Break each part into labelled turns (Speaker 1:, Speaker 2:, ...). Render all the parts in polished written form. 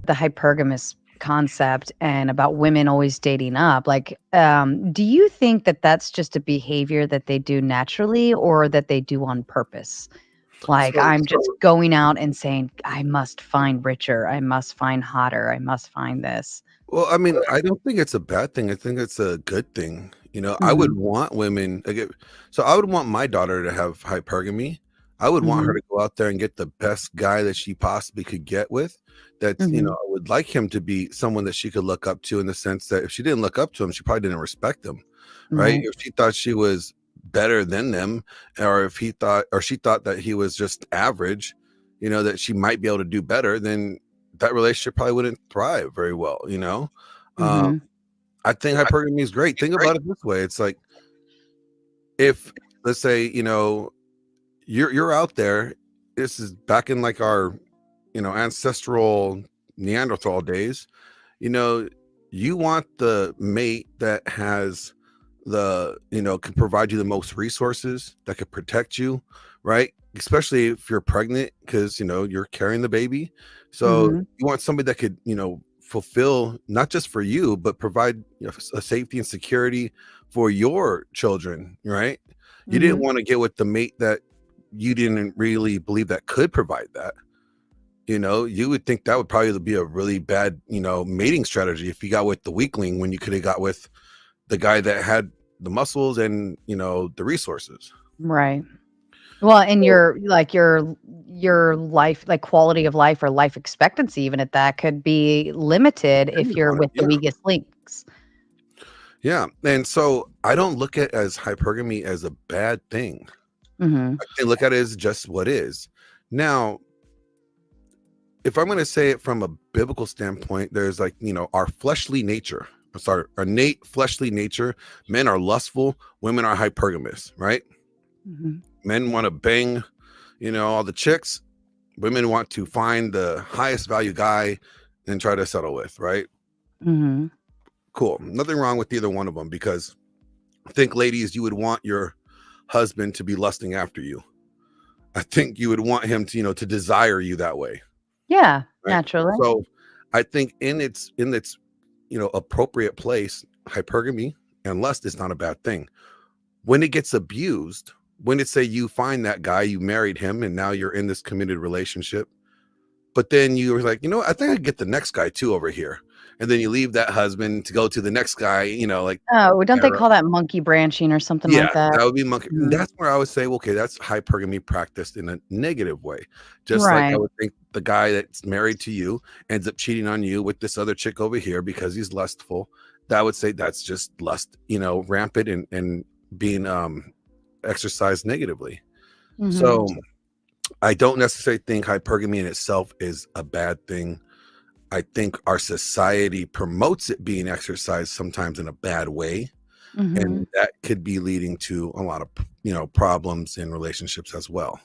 Speaker 1: the hypergamous concept and about women always dating up. Like, do you think that that's just a behavior that they do naturally or that they do on purpose? Like,
Speaker 2: So,
Speaker 1: I'm just going out and saying, I must find richer, I must find hotter, I must find this.
Speaker 2: well, I mean, I don't think it's a bad thing. I think it's a good thing. I would
Speaker 1: Mhm,
Speaker 2: want women so I would want my daughter to have hypergamy. I would want her
Speaker 1: mhm,
Speaker 2: to go out there and get the best guy that she possibly could get with. That's,
Speaker 1: mhm,
Speaker 2: I would like him to be someone that she could look up to, in the sense that if she didn't look up to him, she probably didn't respect him, right?
Speaker 1: right,
Speaker 2: If she thought she was better than them, or if he thought or she thought that he was just average, that she might be able to do better, then that relationship probably wouldn't thrive very well. Um,
Speaker 1: mhm,
Speaker 2: I think hypergamy is great. Think about it this way. It's like, if, let's say, you're out there, this is back in like our, ancestral Neanderthal days, you know, you want the mate that has can provide you the most resources, that could protect you, right? Especially if you're pregnant, because you're carrying the baby. So
Speaker 1: mhm,
Speaker 2: you want somebody that could, fulfill, not just for you, but provide, a safety and security for your children, right? You didn't
Speaker 1: mhm.
Speaker 2: want to get with the mate that you didn't really believe that could provide that. You would think that would probably be a really bad, mating strategy, if you got with the weakling when you could have got with the guy that had the muscles and, the resources.
Speaker 1: Right. Well, and
Speaker 2: So,
Speaker 1: your life, like, quality of life or life expectancy even at that could be limited if
Speaker 2: depending
Speaker 1: you're
Speaker 2: upon it,
Speaker 1: with the
Speaker 2: yeah.
Speaker 1: weakest links.
Speaker 2: Yeah. And so I don't look at as hypergamy as a bad thing.
Speaker 1: Mhm,
Speaker 2: I look at it as just what is. Now, if I'm going to say it from a biblical standpoint, there's like, our fleshly nature. Sorry, our innate fleshly nature. Men are lustful, women are hypergamous, right?
Speaker 1: mhm,
Speaker 2: Men want to bang, all the chicks. Women want to find the highest value guy and try to settle with, right?
Speaker 1: mhm.
Speaker 2: Cool. Nothing wrong with either one of them, because I think, ladies, you would want your husband to be lusting after you. I think you would want him to, to desire you that way,
Speaker 1: Yeah,
Speaker 2: right?
Speaker 1: naturally.
Speaker 2: So I think in its appropriate place, hypergamy and lust is not a bad thing. When it gets abused, when it's, say, you find that guy, you married him, and now you're in this committed relationship, but then you were like, I think I get the next guy too over here. And then you leave that husband to go to the next guy, like,
Speaker 1: Oh, don't they
Speaker 2: yeah,
Speaker 1: call that monkey branching or something
Speaker 2: yeah,
Speaker 1: like that?
Speaker 2: that would be monkey. And
Speaker 1: Mhm.
Speaker 2: that's where I would say, okay, that's hypergamy practiced in a negative way. Just like I
Speaker 1: Right.
Speaker 2: would think the guy that's married to you ends up cheating on you with this other chick over here because he's lustful. That would say that's just lust, rampant and being exercised negatively.
Speaker 1: Mhm.
Speaker 2: So I don't necessarily think hypergamy in itself is a bad thing. I think our society promotes it being exercised sometimes in a bad way,
Speaker 1: Mhm.
Speaker 2: and that could be leading to a lot of problems in relationships as well.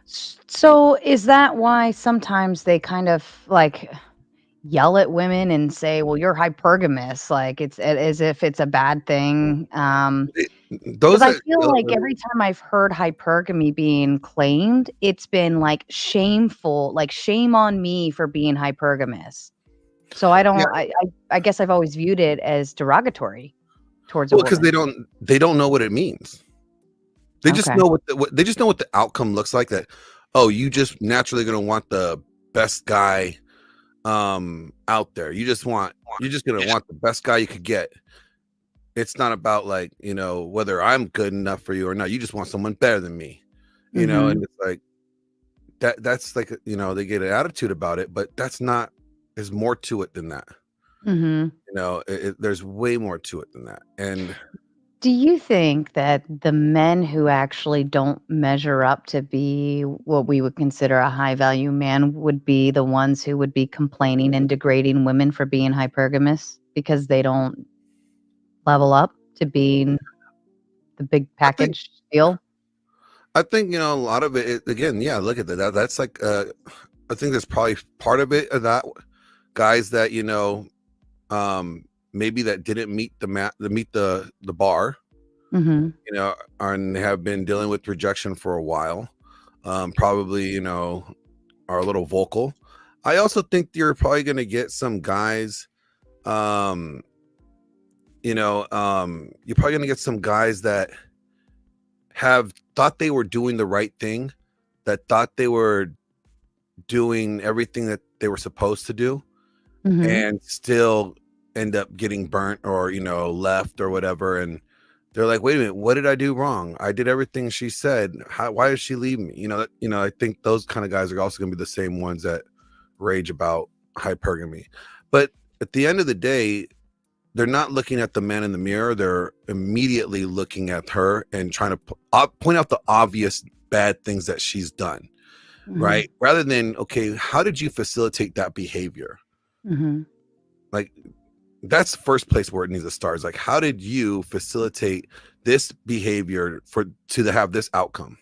Speaker 1: So is that why sometimes they kind of, like, yell at women and say, "Well, you're hypergamous," like, it's as if it's a bad thing, because
Speaker 2: Those
Speaker 1: I
Speaker 2: that
Speaker 1: feel
Speaker 2: yell at
Speaker 1: like
Speaker 2: women,
Speaker 1: every time I've heard hypergamy being claimed, it's been, like, shameful, like, "Shame on me for being hypergamous." So I
Speaker 2: yeah,
Speaker 1: don't I guess I've always viewed it as derogatory towards a
Speaker 2: well, because
Speaker 1: woman.
Speaker 2: they don't know what it means. They just
Speaker 1: Okay.
Speaker 2: know they just know what the outcome looks like. That, oh, you just naturally gonna want the best guy out there. You're just gonna want the best guy you could get. It's not about, like, whether I'm good enough for you or not. You just want someone better than me. And
Speaker 1: Mhm.
Speaker 2: it's like that's like, they get an attitude about it, but that's not, there's more to it than that.
Speaker 1: Mhm.
Speaker 2: There's way more to it than that. And
Speaker 1: Do you think that the men who actually don't measure up to be what we would consider a high value man would be the ones who would be complaining and degrading women for being hypergamous because they don't level up to being the big
Speaker 2: I think
Speaker 1: package deal?
Speaker 2: a lot of again, yeah, look at that. That's like, I think there's probably part of it of that, guys that, maybe that didn't meet the bar,
Speaker 1: Mhm.
Speaker 2: and have been dealing with rejection for a while. Probably, are a little vocal. I also think you're probably going to get some guys, um, you're probably going to get some guys that have thought they were doing the right thing, that thought they were doing everything that they were supposed to do,
Speaker 1: Mhm.
Speaker 2: and still end up getting burnt or, left or whatever. And they're like, wait a minute, what did I do wrong? I did everything she said. Why did she leave me? I think those kind of guys are also going to be the same ones that rage about hypergamy. But at the end of the day, they're not looking at the man in the mirror. They're immediately looking at her and trying to point out the obvious bad things that she's done,
Speaker 1: Mhm.
Speaker 2: right? Rather than, okay, how did you facilitate that behavior?
Speaker 1: Mhm.
Speaker 2: Like, that's the first place where it needs to start. Is like, how did you facilitate this behavior to have this outcome?